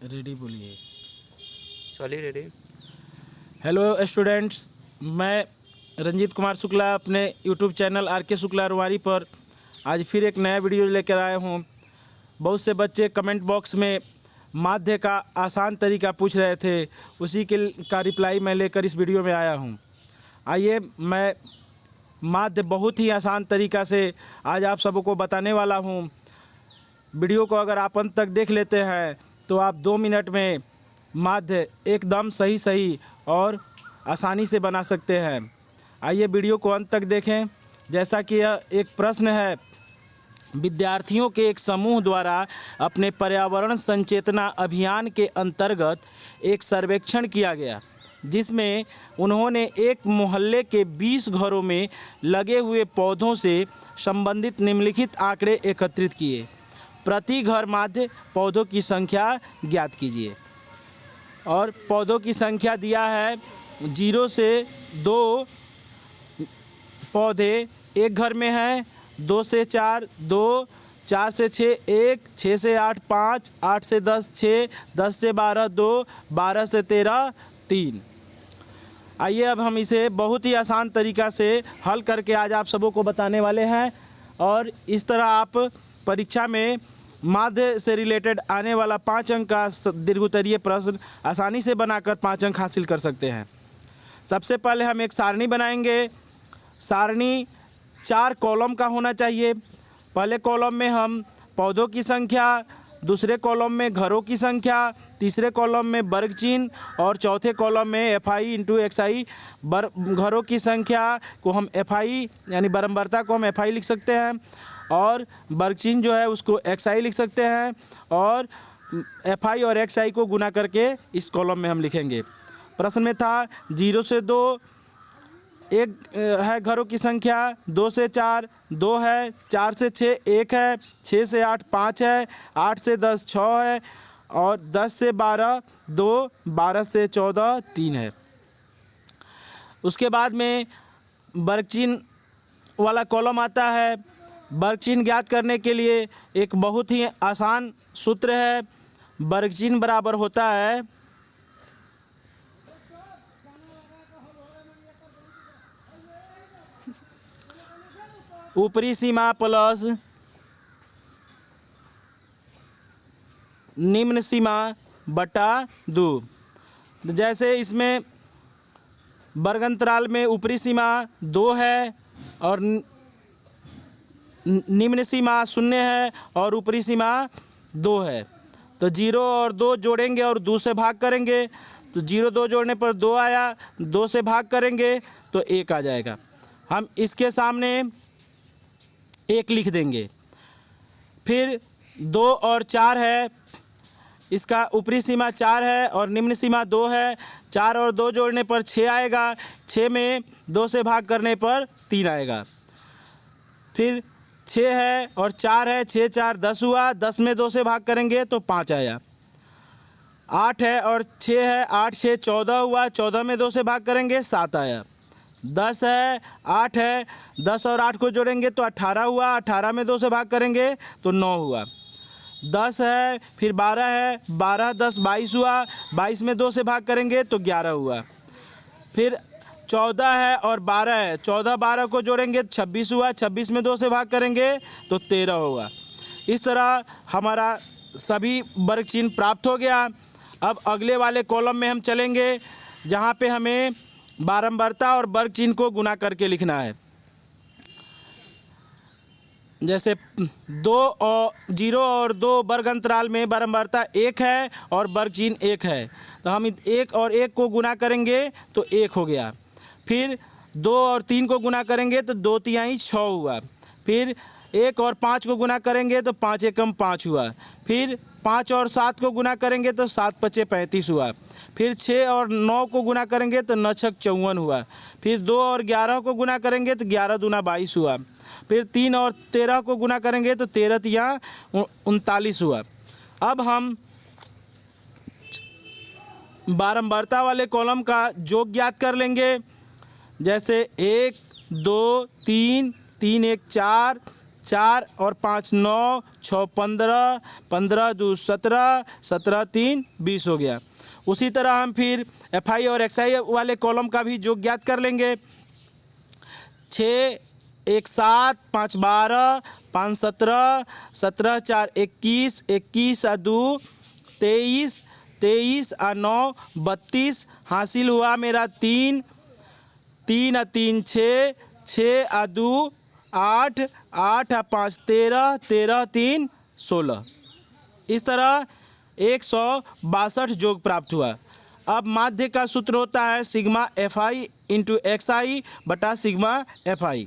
Ready बोलिए। चलिए ready. Hello students, मैं रंजीत कुमार शुक्ला अपने यूट्यूब चैनल आर के शुक्ला रुवारी पर आज फिर एक नया वीडियो लेकर आया हूँ। बहुत से बच्चे कमेंट बॉक्स में माध्य का आसान तरीका पूछ रहे थे, उसी के का रिप्लाई मैं लेकर इस वीडियो में आया हूँ। आइए, मैं माध्य बहुत ही आसान तरीका से आज आप सबको बताने वाला हूँ। वीडियो को अगर आप अंत तक देख लेते हैं तो आप 2 मिनट में माध्य एकदम सही और आसानी से बना सकते हैं। आइए वीडियो को अंत तक देखें। जैसा कि यह एक प्रश्न है, विद्यार्थियों के एक समूह द्वारा अपने पर्यावरण संचेतना अभियान के अंतर्गत एक सर्वेक्षण किया गया, जिसमें उन्होंने एक मोहल्ले के 20 घरों में लगे हुए पौधों से संबंधित निम्नलिखित आंकड़े एकत्रित किए। प्रति घर माध्य पौधों की संख्या ज्ञात कीजिए। और पौधों की संख्या दिया है 0 से 2 पौधे एक घर में हैं, 2 से 4 2, 4 से 6 1, 6 से 8 5, 8 से 10 6, 10 से 12 2, 12 से 13 3। आइए अब हम इसे बहुत ही आसान तरीक़ा से हल करके आज आप सबों को बताने वाले हैं, और इस तरह आप परीक्षा में माध्य से रिलेटेड आने वाला 5 अंक का दीर्घोत्तरीय प्रश्न आसानी से बनाकर 5 अंक हासिल कर सकते हैं। सबसे पहले हम एक सारणी बनाएंगे। सारणी 4 कॉलम का होना चाहिए। पहले कॉलम में हम पौधों की संख्या, दूसरे कॉलम में घरों की संख्या, तीसरे कॉलम में वर्ग चिन्ह और चौथे कॉलम में FI इंटू XI घरों की संख्या को हम FI यानी बारंबारता को हम FI लिख सकते हैं, और वर्ग चिन्ह जो है उसको XI लिख सकते हैं, और FI और XI को गुना करके इस कॉलम में हम लिखेंगे। प्रश्न में था 0 से 2 एक है घरों की संख्या, 2 से 4 2 है, 4 से 6 1 है, 6 से 8 5 है, 8 से 10 6 है, और 10 से 12 2, 12 से 14 3 है। उसके बाद में वर्ग चिन्ह वाला कॉलम आता है। वर्ग चिन्ह ज्ञात करने के लिए एक बहुत ही आसान सूत्र है। वर्ग चिन्ह बराबर होता है ऊपरी सीमा प्लस निम्न सीमा बटा 2। जैसे इसमें वर्ग अंतराल में ऊपरी सीमा 2 है और निम्न सीमा 0 है और ऊपरी सीमा 2 है, तो 0 और 2 जोड़ेंगे और 2 से भाग करेंगे, तो 0 2 जोड़ने पर 2 आया, 2 से भाग करेंगे तो 1 आ जाएगा। हम इसके सामने 1 लिख देंगे। फिर 2 और 4 है, इसका ऊपरी सीमा 4 है और निम्न सीमा 2 है। 4 और 2 जोड़ने पर 6 आएगा, 6 में 2 से भाग करने पर 3 आएगा। फिर 6 है और 4 है, 6 4 10 हुआ, 10 में 2 से भाग करेंगे तो 5 आया। 8 है और 6 है, 8 6 14 हुआ, 14 में 2 से भाग करेंगे 7 आया। 10 है, 8 है, 10 और 8 को जोड़ेंगे तो 18 हुआ, 18 में 2 से भाग करेंगे तो 9 हुआ। 10 है, फिर 12 है, 12 10 22 हुआ, 22 में 2 से भाग करेंगे तो 11 हुआ। फिर 14 है और 12 है, 14 12 को जोड़ेंगे 26 हुआ, 26 में 2 से भाग करेंगे तो 13 होगा। इस तरह हमारा सभी वर्ग चिन्ह प्राप्त हो गया। अब अगले वाले कॉलम में हम चलेंगे, जहाँ पे हमें बारंबारता और वर्ग चिन्ह को गुना करके लिखना है। जैसे 0 और 2 वर्ग अंतराल में बारंबारता 1 है और वर्ग चिन्ह 1 है, तो हम 1 और 1 को गुना करेंगे तो 1 हो गया। फिर 2 और 3 को गुना करेंगे तो 2 तिहाई 6 हुआ। फिर 1 और 5 को गुना करेंगे तो 5 एकम 5 हुआ। फिर 5 और 7 को गुना करेंगे तो 7 पचे 35 हुआ। फिर 6 और 9 को गुना करेंगे तो 9 छक 54 हुआ। फिर 2 और 11 को गुना करेंगे तो 11 दूना 22 हुआ। फिर 3 और 13 को गुना करेंगे तो 13 तिया 39 हुआ। अब हम बारंबारता वाले कॉलम का योग ज्ञात कर लेंगे। जैसे 1 2 3 3 1 4 4 और 5 9, 6 15, 15 2 17, 17 3 20 हो गया। उसी तरह हम फिर FI और XI वाले कॉलम का भी योग ज्ञात कर लेंगे। 6 1 7, 5 12, 5 17, 17 4 21, 21 और 2 23, 23 और 9 32, हासिल हुआ मेरा 3, 3 और 3 6, 6 और 2 8, 8 और 5 13, 13 3 16। इस तरह 162 योग प्राप्त हुआ। अब माध्य का सूत्र होता है सिग्मा FI इंटू XI बटा सिग्मा FI।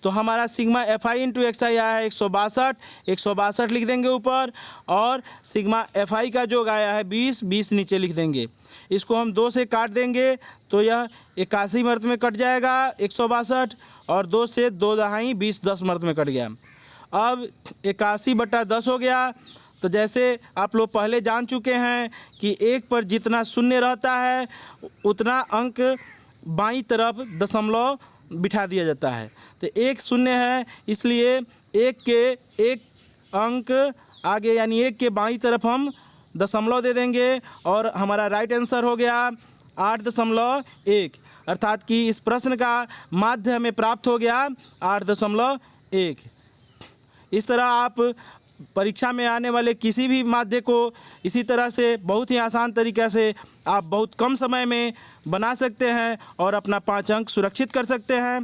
तो हमारा सिग्मा FI इंटू XI आया है 162, 162 लिख देंगे ऊपर, और सिग्मा FI का योग आया है 20, 20 नीचे लिख देंगे। इसको हम 2 से काट देंगे तो यह 81 मर्त में कट जाएगा 162, और 2 से 2 दहाई 20, 10 मर्त में कट गया। अब 81 बटा 10 हो गया। तो जैसे आप लोग पहले जान चुके हैं कि 1 पर जितना शून्य रहता है उतना अंक बाईं तरफ दशमलव बिठा दिया जाता है। तो 1 शून्य है, इसलिए 1 के 1 अंक आगे यानी 1 के बाईं तरफ हम दशमलव दे देंगे, और हमारा राइट आंसर हो गया 8.1, अर्थात कि इस प्रश्न का माध्य हमें प्राप्त हो गया 8.1। इस तरह आप परीक्षा में आने वाले किसी भी माध्य को इसी तरह से बहुत ही आसान तरीक़े से आप बहुत कम समय में बना सकते हैं और अपना 5 अंक सुरक्षित कर सकते हैं।